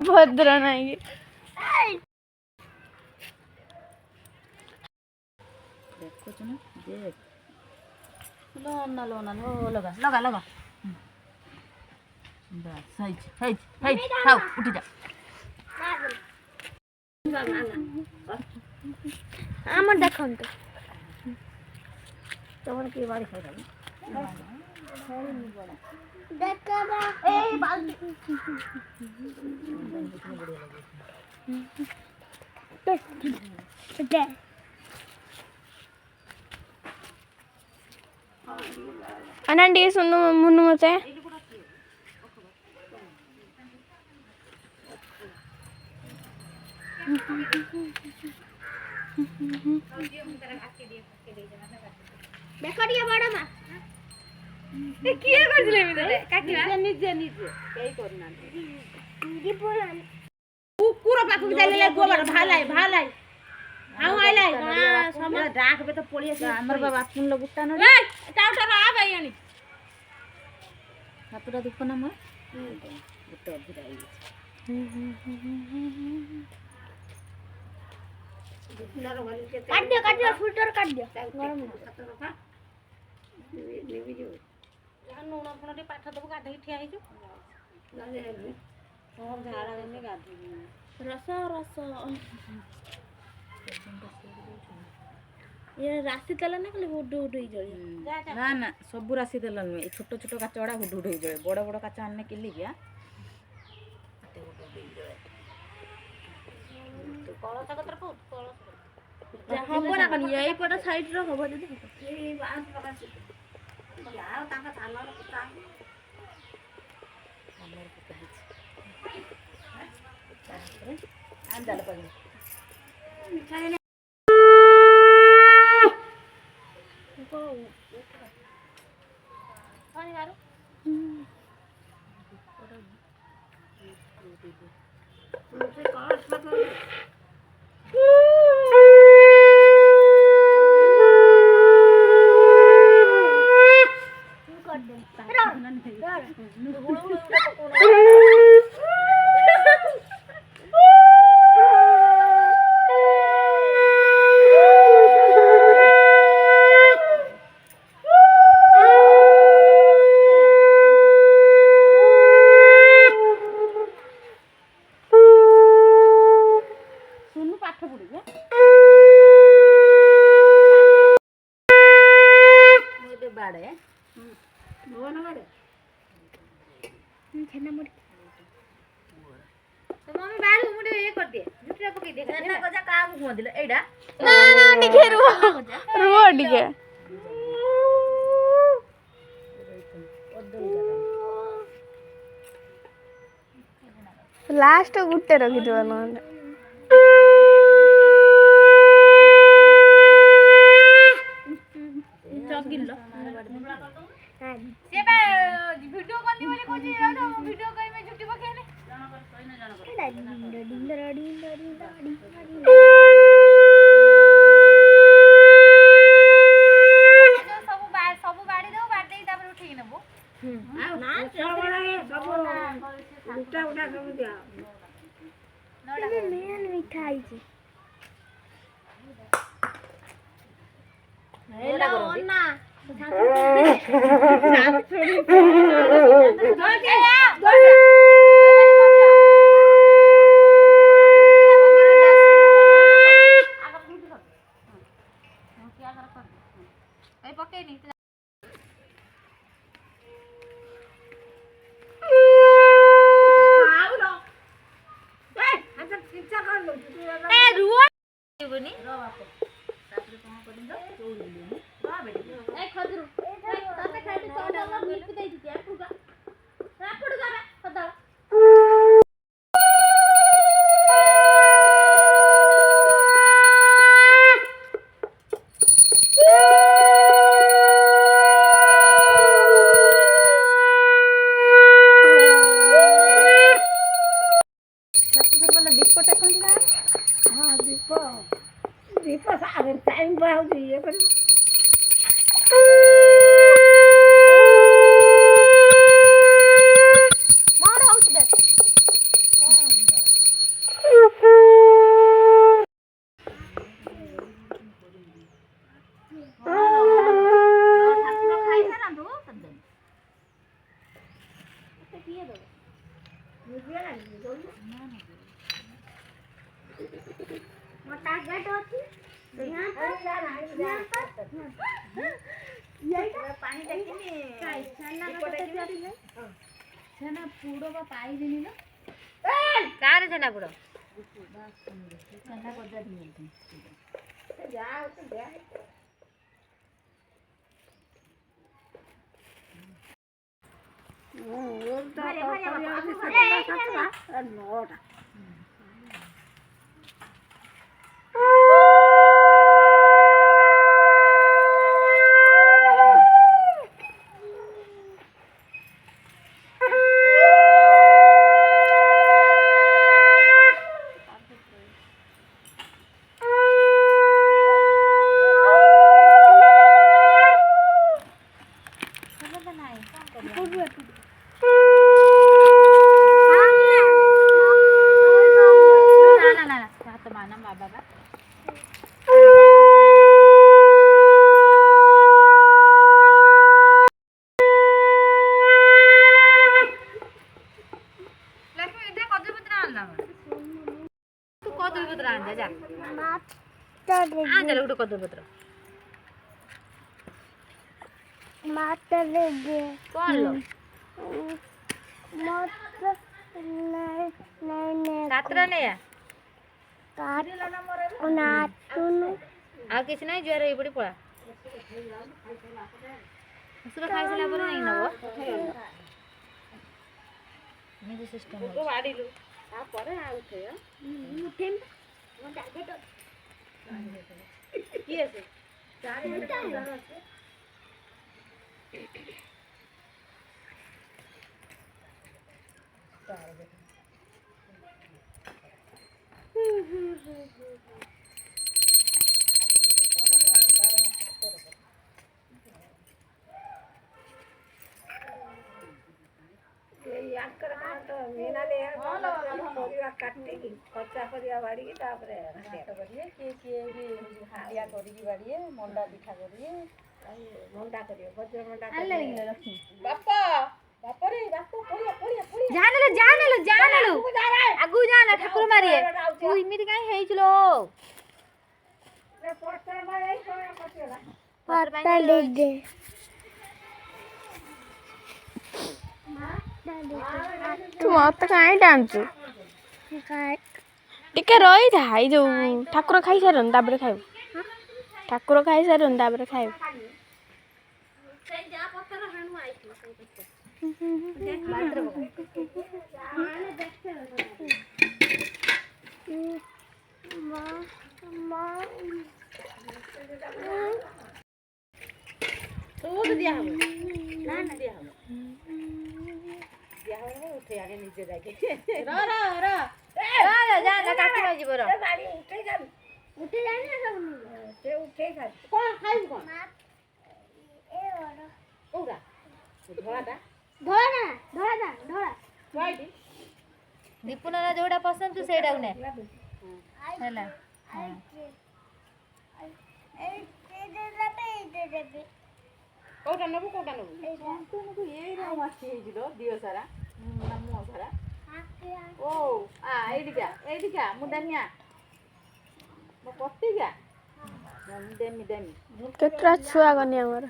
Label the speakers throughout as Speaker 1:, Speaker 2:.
Speaker 1: भद्र नहीं
Speaker 2: देखो ना देख लोना लोना लो लगा लगा लगा बस सही सही सही खाओ उठ जा
Speaker 1: आम देखंतु
Speaker 2: तोर के बारी खाई
Speaker 1: देखबा
Speaker 2: ए बाल
Speaker 1: दे अनंडी सुनु मुनु मते देखड़िया बड़ मा ए किए करले मी तते काकीवा
Speaker 2: निजे निजे कई करना
Speaker 1: जी बोला
Speaker 2: कुकुर पाखु जाले गोबर भालाई भालाई आउ आइलाई समय डाक बे तो पड़ी আছে हमर बाबा सुन लो गुट्टा न ए टाउटा आ भाई आनी हातरा दुख ना म गुट्टा भिराई
Speaker 1: काट दियो फिल्टर काट दियो गरम
Speaker 2: लेबी जो नोना फणटे पाठ दबु गाधै ठिया हिजो सब झाड़ा में गाधै
Speaker 1: रस रस ये राशि तेल ना खाली हुडु हुडु ही जळी
Speaker 2: ना ना सब राशि तेल नुहे छोट छोट काचा वाला हुडु हुडु ही जळे बड़ बड़ काचा आने केली गया तो कळसा कतर को कळसा
Speaker 1: हबो ना कनी एई पट साइड रो हबो दे
Speaker 2: ए बास पका यार ताका थानर कुत्ता हमर कुत्ता है अंदर पड़ी चले पानी मारो मुझे काश मतलब
Speaker 1: छेना मुड़ी तो मम्मी बाहर मुड़ी ये कर दे जुटरा पकई दे
Speaker 2: ना गजा का को दिले एडा
Speaker 1: ना ना टिके रुओ रुओ टिके लास्ट गुट्टे रखि दो न
Speaker 2: चगिल्लो
Speaker 1: से बे वीडियो करनी वाली कोची रहो वीडियो कर में झुटी पकेले सब बाड़ी दो बाड़ देई तापर उठी नबो
Speaker 2: ना चवड़ा सब गुट्टा उठा सब दिया
Speaker 1: नडा मेन मिठाई छी हेला ओन्ना
Speaker 2: दीप सारे टाइम बहुत ये कर
Speaker 1: मार आउट दे
Speaker 2: जागट होती यहाँ पर यही पानी देखिनी काय छाना कटे आथिले छाना पूडो बा पाई दिनी ना
Speaker 1: कार छना पुड़ो
Speaker 2: छाना कोदा दिनी जा तो जा नोटा
Speaker 1: किसी नहीं जुआर ये पड़ी पड़ा उसको खाई सला पर नहीं नबो नहीं सिस्टम को वाडी लो आ पर आ उठे उठे मो टारगेट की है से टारगेट खर्चा करिया बाड़ी तापरे किए किए भी हांडिया करिकी बाड़ी मंडा पिठा करिए मंडा करियो वज्र मंडा लक्ष्मी बापा बापा रे बापा पोड़िया पोड़िया पोड़िया जान लो आगु जाना ठाकुर मारिए तू इमिति काई हेइचलो रे पोस्टर मारे सोया पछला पत्ता ले दे
Speaker 3: तू मत काई डांचू टिके रही था जो ठाकुर खाई सारन ताबरे खाइब ठाकुर खाई सारन ताबरे खाइब
Speaker 2: तो दिया हम ना ना दिया हम उठे आगे नीचे जाके
Speaker 1: रो जा ना काकी में जीव रो
Speaker 2: बाड़ी उठे जा ना सब ते उठे खा कौन खाई कौन ए वाला ओरा धोड़ा वाइडी
Speaker 1: दीपुना जोड़ा पसंद तू सेडा ने हैला
Speaker 2: कोटा नबु तुमको ये रा माछी हिजिलो दियो सारा नमो सारा ओ आ एडिका मुदानिया मो पत्ती क्या देमी
Speaker 3: केतरा छुआ गने हमर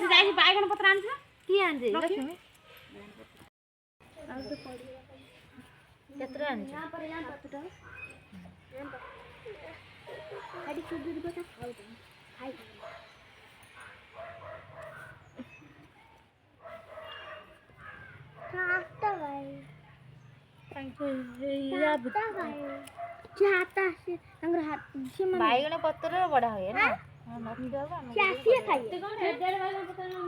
Speaker 2: जाई बाइगन पत्र आन
Speaker 1: की आन जे लक्ष्मी केतरा आन
Speaker 2: यहां पर पत्ता खाडी सुदूर बता खाऊ खाई खाता भाई या चाहता से अंगर हाथ से मन
Speaker 1: बाइगन पत्र बड़ा है ना हां मत जाओ
Speaker 2: क्या से खाइए डेढ़ बाइगन पत्र ना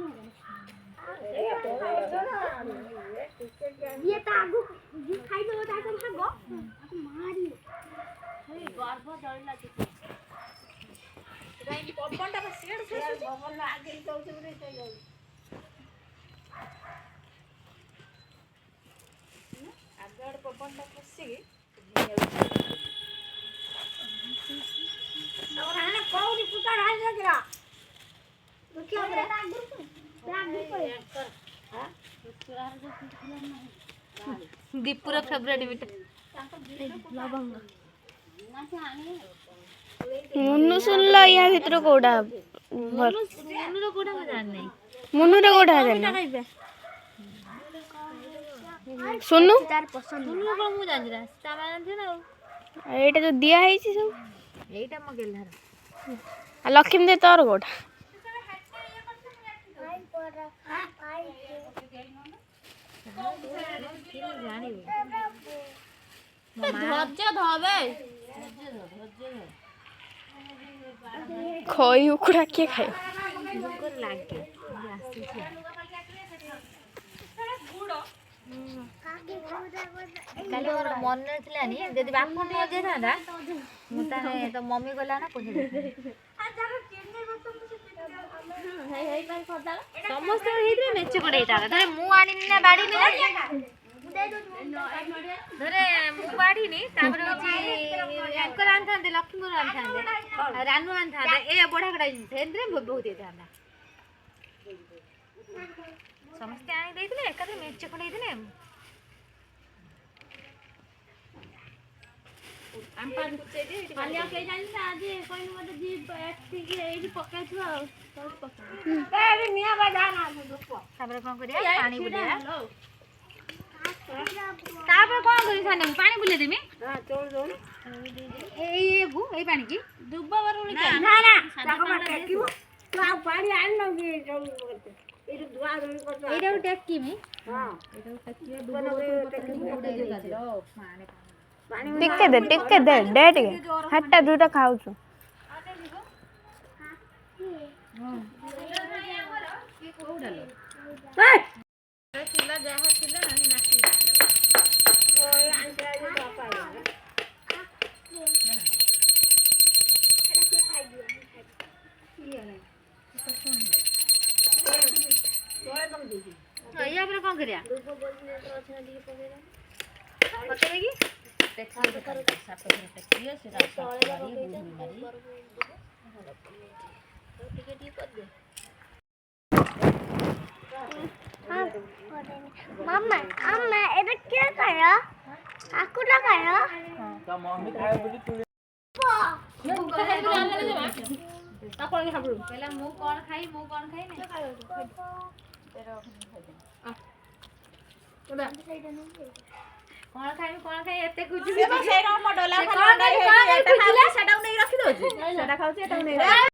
Speaker 2: ये तो आगु जी खाई दो ताको भागो मारी हे गर्भ डरला के गाई पपनटा पर सेड से बबल आगे तो उठे तो जाऊ आगड़ पपनटा फसी और आने कौड़ी पुता राज लग रहा दुखिया ଦୀପୁର ଫେଭରେଟ୍ ମିଠା
Speaker 3: ମୁନୁ ଶୁଣିଲ ୟା ଭିତରୁ କୋଉଟା ଭଲ?
Speaker 2: ମୁନୁର କୋଉଟା ମୁଁ ଜାଣିନି।
Speaker 3: ମୁନୁର କୋଉଟା ଜାଣିନ? ସୁନୁ
Speaker 2: ମୁନୁର କଣ ମୁଁ ଜାଣିଛି ନା ତା ମା ଜାଣିଛି ନା ଆଉ।
Speaker 3: ଏଇଟା ଯୋଉ ଦିଆ ହେଇଛି ସବୁ
Speaker 2: ଏଇଟା ମୋ ଗେଲ୍ହାର।
Speaker 3: ଆଉ ଲକ୍ଷ୍ମୀ ଦେ ତୋର କୋଉଟା? ଖଇ ଉକୁଡ଼ା କିଏ ଖାଇବ?
Speaker 2: କାଲି ମୋର ମନେ ଥିଲାନି ଯଦି ବାପୁ ଟିକେ ଦେଇଥାନ୍ତା ମୁଁ ତାହେଲେ ତ ମମି ଗଲା ନା ପୋଛି ସମସ୍ତଙ୍କର ହେଇଥିଲେ ମେଞ୍ଚେ ଖଣ୍ଡେ ହେଇଥାନ୍ତା। ଧରେ ମୁଁ ଆଣିନି ନା ବାଡ଼ିନି ଧରେ ମୁଁ ବାଢ଼ିନି ତାପରେ ହଉଛି ୟାଙ୍କର ଆଣିଥାନ୍ତେ ଲକ୍ଷ୍ମୀଙ୍କର ଆଣିଥାନ୍ତେ ରାନୁ ଆଣିଥାନ୍ତେ ଏ ବଢ଼ା କଟା ଜିନିଷ ଏଥିରେ ବହୁତ ହେଇଥାନ୍ତା। ସମସ୍ତେ ଆଣି ଦେଇଥିଲେ ଏକାଥରେ ମେଞ୍ଚେ ଖଣ୍ଡେ ହେଇଥିଲେ। ତାପରେ କଣ କରିବା ପାଣି ବୁଲେଇବା ତାପରେ କଣ କରିବି ସାନେ ମୁଁ ପାଣି ବୁଲେଇ ଦେମି ଏଇ ପାଣି କି ଦୁବ ବରୁଳି ଏଇଟାକୁ ଟେକିମି
Speaker 3: ଟିକେ ଦେ ଦେ ଟିକେ ହାଟା ଯୋଉଟା ଖାଉଛୁ
Speaker 2: ୟା ପରେ କଣ କରିବା
Speaker 1: ମାମା ଆମେ ଏବେ କିଏ ଖାଇବ ଆକୁଟା ଖାଇବ
Speaker 4: ତା ମମ୍ମି ଖାଇବ ବୋଲି ତୁ
Speaker 2: କହିଲା ମୁଁ କଣ ଖାଇ କଣ ଖାଇ ଏତେ ଖୁସି
Speaker 1: ସେଟାକୁ ନେଇ ରଖିଦଉଛି ସେଟା ଖାଉଛି ଏଟାକୁ ନେଇ